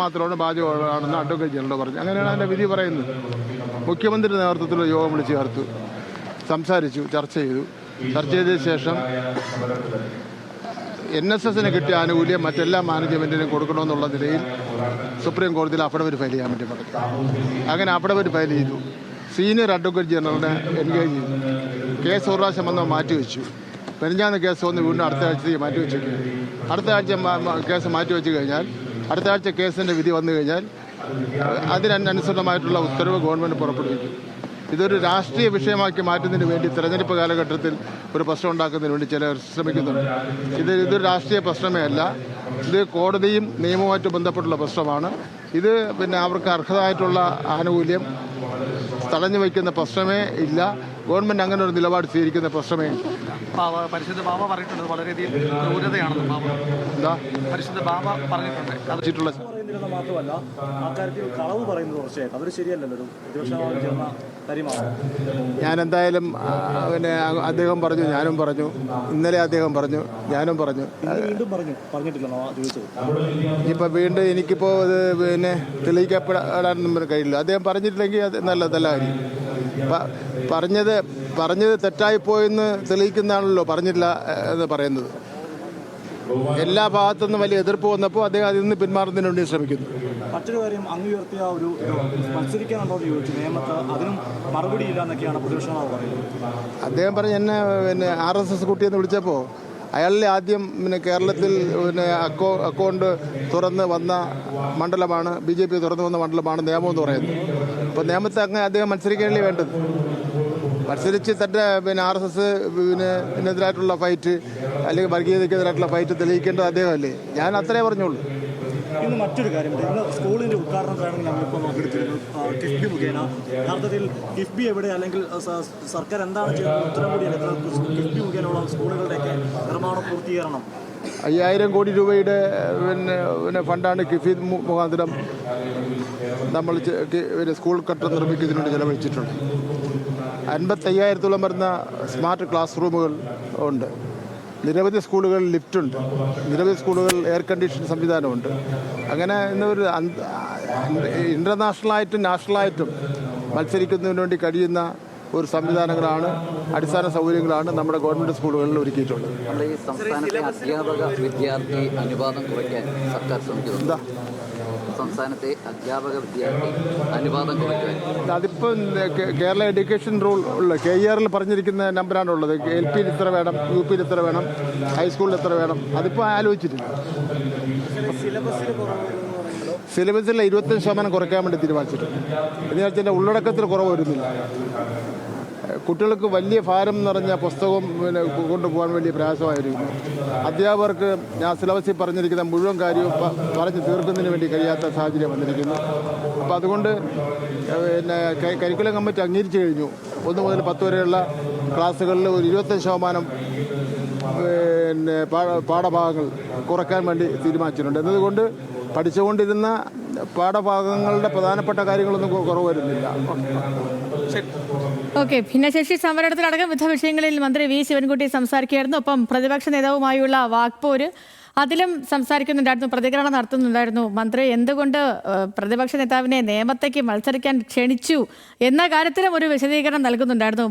മാത്രമാണ് ബാധ്യമാണെന്ന് advocate general പറഞ്ഞു. അങ്ങനെയാണ് അതിൻ്റെ വിധി പറയുന്നത്. മുഖ്യമന്ത്രിയുടെ നേതൃത്വത്തിലുള്ള യോഗം വിളിച്ച് ചേർത്തു, സംസാരിച്ചു, ചർച്ച ചെയ്തതിന് ശേഷം NSSന് കിട്ടിയ ആനുകൂല്യം മറ്റെല്ലാ മാനേജ്മെൻറ്റിനും കൊടുക്കണമെന്നുള്ള നിലയിൽ സുപ്രീം കോടതിയിൽ അഫിഡവിറ്റ് ഫയൽ ചെയ്യാൻ വേണ്ടി പറഞ്ഞു. അങ്ങനെ അഫിഡവിറ്റ് ഫയൽ ചെയ്തു. സീനിയർ അഡ്വക്കേറ്റ് ജനറലിനെ എൻഗേജ് ചെയ്തു. കേസ് ഒരു പ്രാവശ്യം വന്ന് മാറ്റിവെച്ചു. പെരിഞ്ഞാന്ന് കേസ് വന്ന് വീണ്ടും അടുത്ത ആഴ്ച മാറ്റിവെച്ചു. അടുത്ത ആഴ്ച കേസ് മാറ്റിവെച്ച് കഴിഞ്ഞാൽ അടുത്ത ആഴ്ച കേസിൻ്റെ വിധി വന്നു കഴിഞ്ഞാൽ അതിനനുസൃതമായിട്ടുള്ള ഉത്തരവ് ഗവൺമെൻറ് പുറപ്പെടുവിക്കും. ഇതൊരു രാഷ്ട്രീയ വിഷയമാക്കി മാറ്റുന്നതിന് വേണ്ടി തെരഞ്ഞെടുപ്പ് കാലഘട്ടത്തിൽ ഒരു പ്രശ്നം ഉണ്ടാക്കുന്നതിന് വേണ്ടി ചിലർ ശ്രമിക്കുന്നുണ്ട്. ഇതൊരു രാഷ്ട്രീയ പ്രശ്നമേ അല്ല. ഇത് കോടതിയും നിയമവുമായിട്ട് ബന്ധപ്പെട്ടുള്ള പ്രശ്നമാണ്. ഇത് അവർക്ക് അർഹതയായിട്ടുള്ള ആനുകൂല്യം തടഞ്ഞു വയ്ക്കുന്ന പ്രശ്നമേ ഇല്ല. ഗവൺമെൻറ് അങ്ങനെ ഒരു നിലപാട് സ്വീകരിക്കുന്ന പ്രശ്നമേ ഇല്ല. പരിശുദ്ധ ബാബ പറഞ്ഞിട്ടുണ്ട് വളരെയധികം ക്രൂരതയാണെന്ന്. എന്താ പരിശുദ്ധ ബാബ പറഞ്ഞിട്ടുണ്ട് മാത്രമല്ല അക്കാര്യത്തിൽ കളവ് പറയുന്നത് തീർച്ചയായിട്ടും അതൊരു ശരിയല്ലല്ലോ. ഞാൻ എന്തായാലും അദ്ദേഹം പറഞ്ഞു, ഞാനും പറഞ്ഞു, ഇന്നലെ അദ്ദേഹം പറഞ്ഞു, ഞാനും പറഞ്ഞു. ഇപ്പം വീണ്ടും എനിക്കിപ്പോൾ ഇത് തെളിയിക്കപ്പെടാനൊന്നും കഴിയില്ല. അദ്ദേഹം പറഞ്ഞിട്ടില്ലെങ്കിൽ അത് നല്ല കാര്യം. പറഞ്ഞത് തെറ്റായിപ്പോയെന്ന് തെളിയിക്കുന്നതാണല്ലോ പറഞ്ഞില്ല എന്ന് പറയുന്നത്. എല്ലാ ഭാഗത്തുനിന്നും വലിയ എതിർപ്പ് വന്നപ്പോൾ അദ്ദേഹം അതിൽ നിന്ന് പിന്മാറുന്നതിന് വേണ്ടി ശ്രമിക്കുന്നു. മറ്റൊരു കാര്യം, അങ്ങ് ഉയർത്തിയ ഒരു മത്സരിക്കാനുണ്ടോ എന്ന് ചോദിച്ചു നിയമത്ത്, അതിനും മറുപടിയില്ല എന്നൊക്കെയാണ് പ്രതിപക്ഷ നേതാവ് പറയുന്നത്. അദ്ദേഹം പറഞ്ഞ് എന്നെ RSS കുട്ടിയെന്ന് വിളിച്ചപ്പോൾ അയാളിലെ ആദ്യം കേരളത്തിൽ അക്കൗണ്ട് തുറന്ന് വന്ന മണ്ഡലമാണ്, BJP തുറന്നു വന്ന മണ്ഡലമാണ് നിയമം എന്ന് പറയുന്നത്. അപ്പോൾ നിയമത്തെ അങ്ങനെ അദ്ദേഹം മത്സരിക്കുകയല്ലേ വേണ്ടത്. മത്സരിച്ച് തൻ്റെ RSS ഇതിനെതിരായിട്ടുള്ള ഫൈറ്റ് അല്ലെങ്കിൽ വർഗീയതയ്ക്കെതിരായിട്ടുള്ള ഫൈറ്റ് തെളിയിക്കേണ്ടത് അദ്ദേഹമല്ലേ. ഞാൻ അത്രേ പറഞ്ഞുള്ളൂ. ഇന്ന് മറ്റൊരു കാര്യമുണ്ട്. ഇന്ന് സ്കൂളിൻ്റെ ഉദ്ഘാടനത്തിലാണെങ്കിൽ നമ്മളിപ്പോൾ നോക്കിയെടുത്തിരുന്നു കിഫ്ബി മുഖേന. യഥാർത്ഥത്തിൽ കിഫ്ബി എവിടെ, അല്ലെങ്കിൽ സർക്കാർ എന്താണ് ചെയ്യുന്നത് ഉത്തരം കൂടിയാണ്. കിഫ്ബി മുഖേനയുള്ള സ്കൂളുകളുടെയൊക്കെ നിർമ്മാണം പൂർത്തീകരണം 5000 കോടി രൂപയുടെ ഫണ്ടാണ് കിഫ്ബി മുഖാന്തരം നമ്മൾ സ്കൂൾ കെട്ടിടം നിർമ്മിക്കുന്നതിന് വേണ്ടി ചെലവഴിച്ചിട്ടുണ്ട്. 55,000-ഓളം വരുന്ന സ്മാർട്ട് ക്ലാസ് റൂമുകൾ ഉണ്ട്. നിരവധി സ്കൂളുകളിൽ ലിഫ്റ്റുണ്ട്. നിരവധി സ്കൂളുകൾ എയർ കണ്ടീഷൻ സംവിധാനമുണ്ട്. അങ്ങനെ ഇന്നൊരു ഇൻ്റർനാഷണലായിട്ടും നാഷണലായിട്ടും മത്സരിക്കുന്നതിന് വേണ്ടി കഴിയുന്ന ഒരു സംവിധാനങ്ങളാണ്, അടിസ്ഥാന സൗകര്യങ്ങളാണ് നമ്മുടെ ഗവൺമെൻറ് സ്കൂളുകളിൽ ഒരുക്കിയിട്ടുള്ളത്. നമ്മുടെ ഈ സംസ്ഥാനത്തെ അധ്യാപക വിദ്യാർത്ഥി അനുപാതം കുറയ്ക്കാൻ സർക്കാർ ശ്രമിക്കുന്നു. സംസ്ഥാനത്തെ അധ്യാപക വിദ്യാർത്ഥി അനുപാതം കുറയ്ക്കാൻ അതിപ്പം കേരള എഡ്യൂക്കേഷൻ റൂൾ ഉള്ള KER പറഞ്ഞിരിക്കുന്ന നമ്പറാണുള്ളത്. LP ഇത്ര വേണം, UP ഇത്ര വേണം, ഹൈസ്കൂളിൽ എത്ര വേണം, അതിപ്പോൾ ആലോചിച്ചിട്ടില്ല. സിലബസിൽ 25% കുറയ്ക്കാൻ വേണ്ടി തീരുമാനിച്ചിട്ടുണ്ട്. എന്ന് വെച്ചാൽ ഉള്ളടക്കത്തിൽ കുറവ് വരുന്നില്ല. കുട്ടികൾക്ക് വലിയ ഭാരം നിറഞ്ഞ പുസ്തകം കൊണ്ടുപോകാൻ വലിയ പ്രയാസമായിരിക്കും. അധ്യാപകർക്ക് ഞാൻ സിലബസിൽ പറഞ്ഞിരിക്കുന്ന മുഴുവൻ കാര്യവും പറഞ്ഞു തീർക്കുന്നതിന് വേണ്ടി കഴിയാത്ത സാഹചര്യം വന്നിരിക്കുന്നു. അപ്പോൾ അതുകൊണ്ട് കരിക്കുലം കമ്മിറ്റി അംഗീകരിച്ചു കഴിഞ്ഞു. 1 മുതൽ 10 വരെയുള്ള ക്ലാസ്സുകളിൽ ഒരു 25% പാഠഭാഗങ്ങൾ കുറയ്ക്കാൻ വേണ്ടി തീരുമാനിച്ചിട്ടുണ്ട്. എന്നതുകൊണ്ട് പഠിച്ചുകൊണ്ടിരുന്ന പാഠഭാഗങ്ങളുടെ പ്രധാനപ്പെട്ട കാര്യങ്ങളൊന്നും കുറവ് വരുന്നില്ല. ഓക്കെ. ഭിന്നശേഷി സമരത്തിലടക്കം വിവിധ വിഷയങ്ങളിൽ മന്ത്രി V ശിവൻകുട്ടി സംസാരിക്കുകയായിരുന്നു. ഒപ്പം പ്രതിപക്ഷ നേതാവുമായുള്ള വാക്പോര് അതിലും സംസാരിക്കുന്നുണ്ടായിരുന്നു, പ്രതികരണം നടത്തുന്നുണ്ടായിരുന്നു. മന്ത്രി എന്തുകൊണ്ട് പ്രതിപക്ഷ നേതാവിനെ നിയമത്തേക്ക് മത്സരിക്കാൻ ക്ഷണിച്ചു എന്ന കാര്യത്തിലും ഒരു വിശദീകരണം നൽകുന്നുണ്ടായിരുന്നു.